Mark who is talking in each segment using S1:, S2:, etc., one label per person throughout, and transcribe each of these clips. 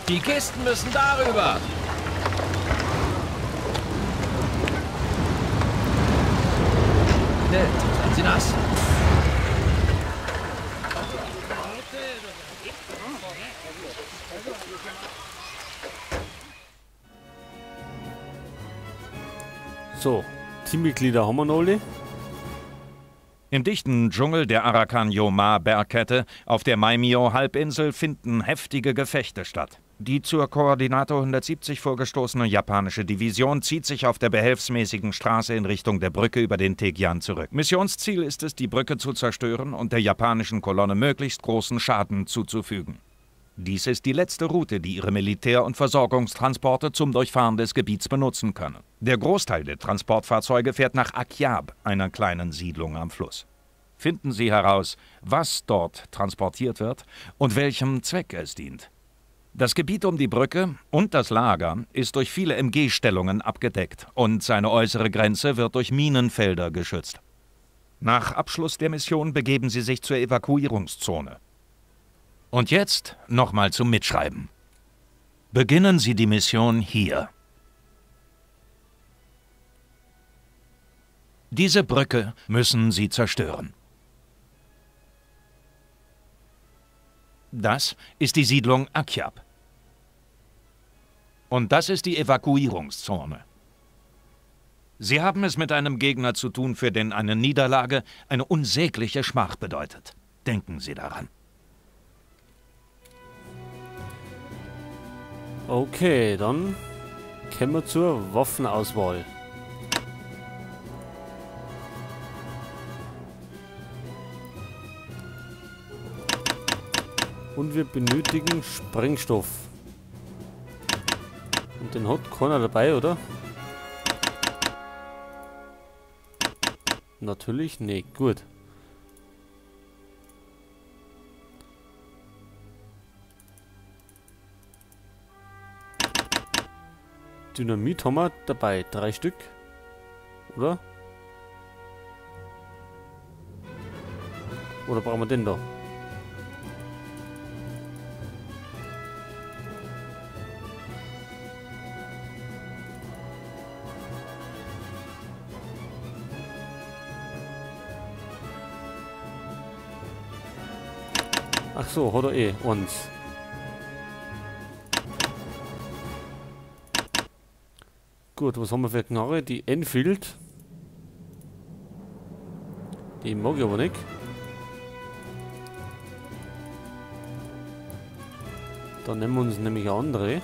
S1: Die Kisten müssen darüber. Schnell, seien Sie nass.
S2: So, Teammitglieder haben wir noch alle.
S3: Im dichten Dschungel der Arakan-Yoma-Bergkette auf der Maimyo-Halbinsel finden heftige Gefechte statt. Die zur Koordinator 170 vorgestoßene japanische Division zieht sich auf der behelfsmäßigen Straße in Richtung der Brücke über den Tegian zurück. Missionsziel ist es, die Brücke zu zerstören und der japanischen Kolonne möglichst großen Schaden zuzufügen. Dies ist die letzte Route, die ihre Militär- und Versorgungstransporte zum Durchfahren des Gebiets benutzen können. Der Großteil der Transportfahrzeuge fährt nach Akyab, einer kleinen Siedlung am Fluss. Finden Sie heraus, was dort transportiert wird und welchem Zweck es dient. Das Gebiet um die Brücke und das Lager ist durch viele MG-Stellungen abgedeckt und seine äußere Grenze wird durch Minenfelder geschützt. Nach Abschluss der Mission begeben Sie sich zur Evakuierungszone. Und jetzt nochmal zum Mitschreiben. Beginnen Sie die Mission hier. Diese Brücke müssen Sie zerstören. Das ist die Siedlung Akyab. Und das ist die Evakuierungszone. Sie haben es mit einem Gegner zu tun, für den eine Niederlage eine unsägliche Schmach bedeutet. Denken Sie daran.
S2: Okay, dann kommen wir zur Waffenauswahl. Und wir benötigen Sprengstoff. Und den hat keiner dabei, oder? Natürlich nicht. Gut. Dynamit haben wir dabei. 3 Stück. Oder? Oder brauchen wir den da? Ach so, hat er eh uns. Gut, was haben wir für Knarre? Die Enfield. Die mag ich aber nicht. Dann nehmen wir uns nämlich eine andere.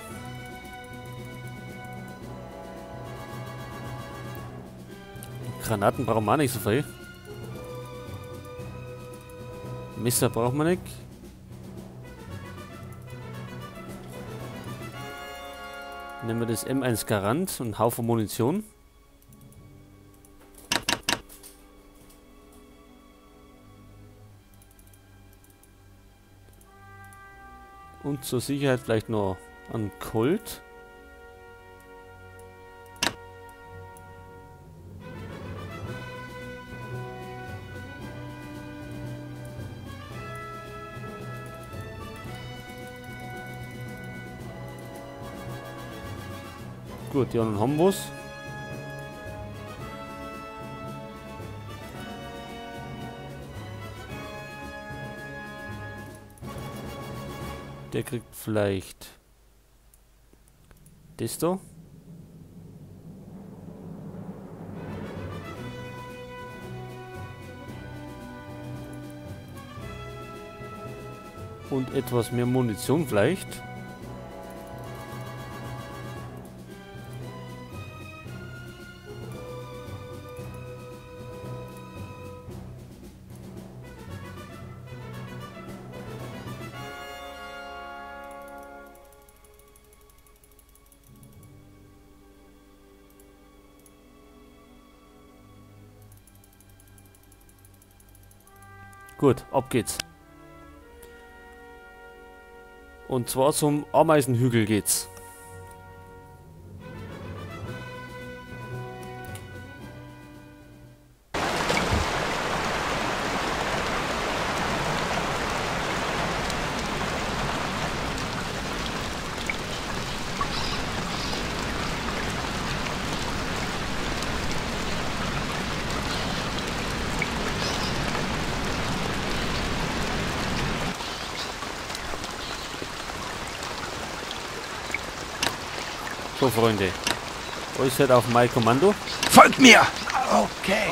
S2: Granaten brauchen wir auch nicht so viel. Messer brauchen wir nicht. Nehmen wir das M1 Garant und einen Haufen Munition. Und zur Sicherheit vielleicht noch einen Colt. Gut, ja, dann haben wir's. Der kriegt vielleicht das da. Und etwas mehr Munition vielleicht. Gut, ab geht's. Und zwar zum Ameisenhügel geht's. So, Freunde. Euch seid auf mein Kommando.
S3: Folgt mir! Okay.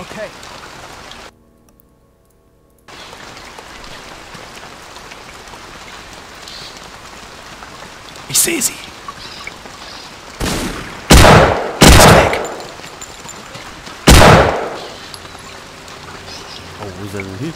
S3: Ich sehe sie. Ist weg.
S2: Oh, wo ist er denn hin?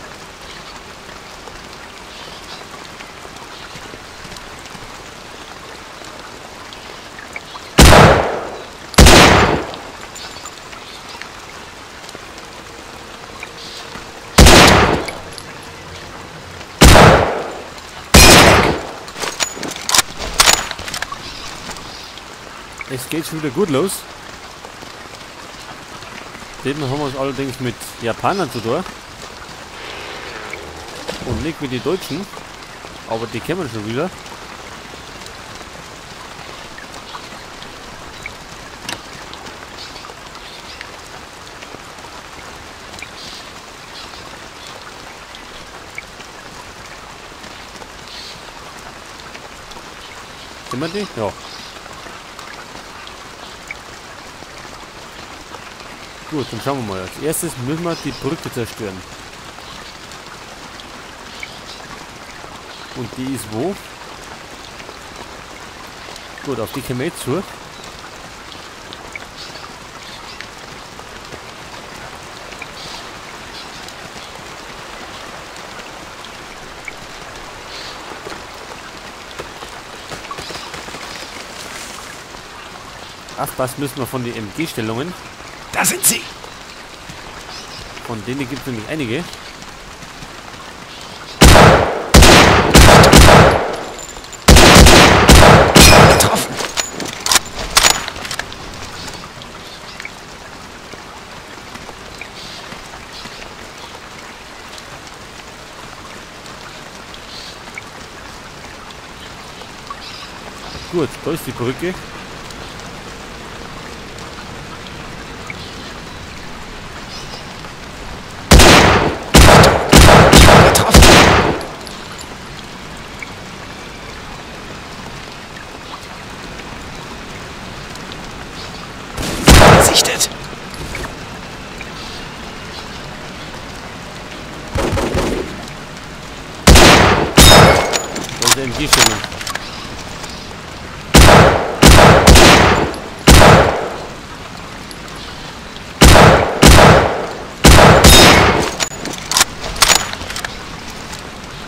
S2: Es geht schon wieder gut los. Diesmal haben wir es allerdings mit Japanern zu tun. Und nicht mit den Deutschen. Aber die kennen wir schon wieder. Sind wir die? Ja. Gut, dann schauen wir mal. Als erstes müssen wir die Brücke zerstören. Und die ist wo? Gut, auf die kommen wir jetzt zu. Aufpassen müssen wir von den MG-Stellungen.
S3: Da sind sie.
S2: Von denen gibt es nämlich einige.
S3: Getroffen.
S2: Gut, da ist die Brücke.
S3: Gesichtet.
S2: Da ist eine MG-Stellung.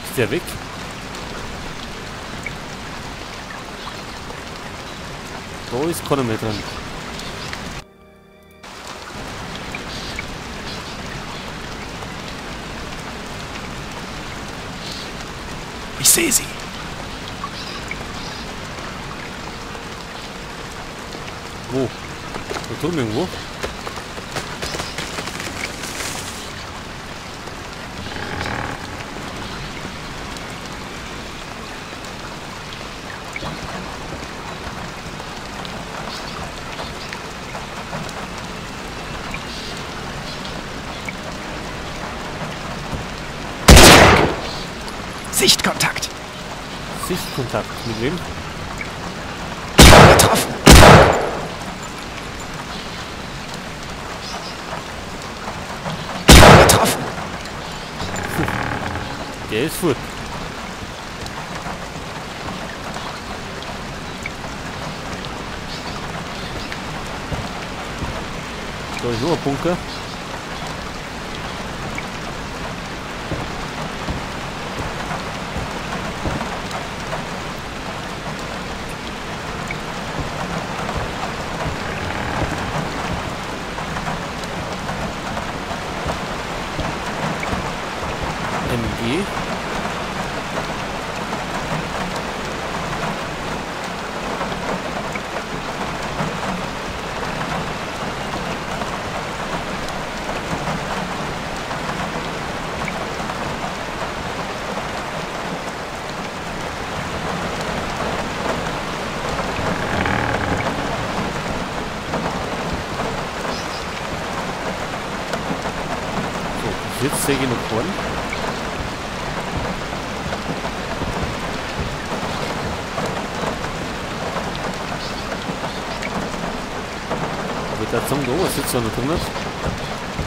S2: Ist der weg? Da ist keiner mehr drin.
S3: Ich sehe sie.
S2: Wo? Da drüben irgendwo?
S3: Sichtkontakt.
S2: Sichtkontakt. Mit wem?
S3: Getroffen. Getroffen.
S2: Der ist fort. Da ist noch ein Bunker. MG. So, bis jetzt sehe ich noch vorne. jetzt sagen, da was sitzt da noch drin hat.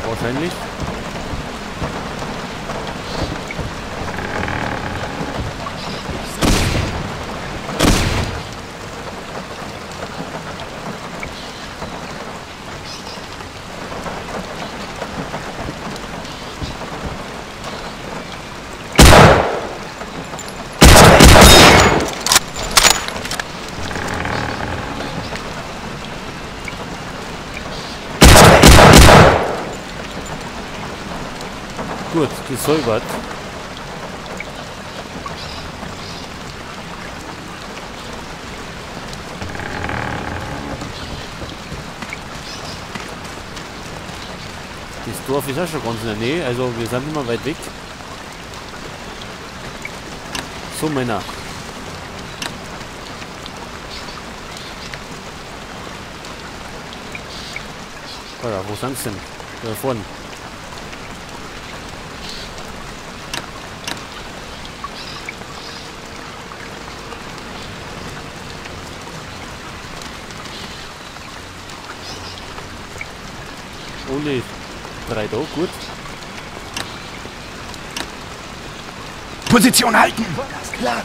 S2: Wahrscheinlich. Gut, gesäubert. Das Dorf ist auch schon ganz in der Nähe, also wir sind immer weit weg. So, Männer. Oder, wo sind sie denn? Da vorne. Alle 3 da, gut.
S3: Position halten!
S4: Klar.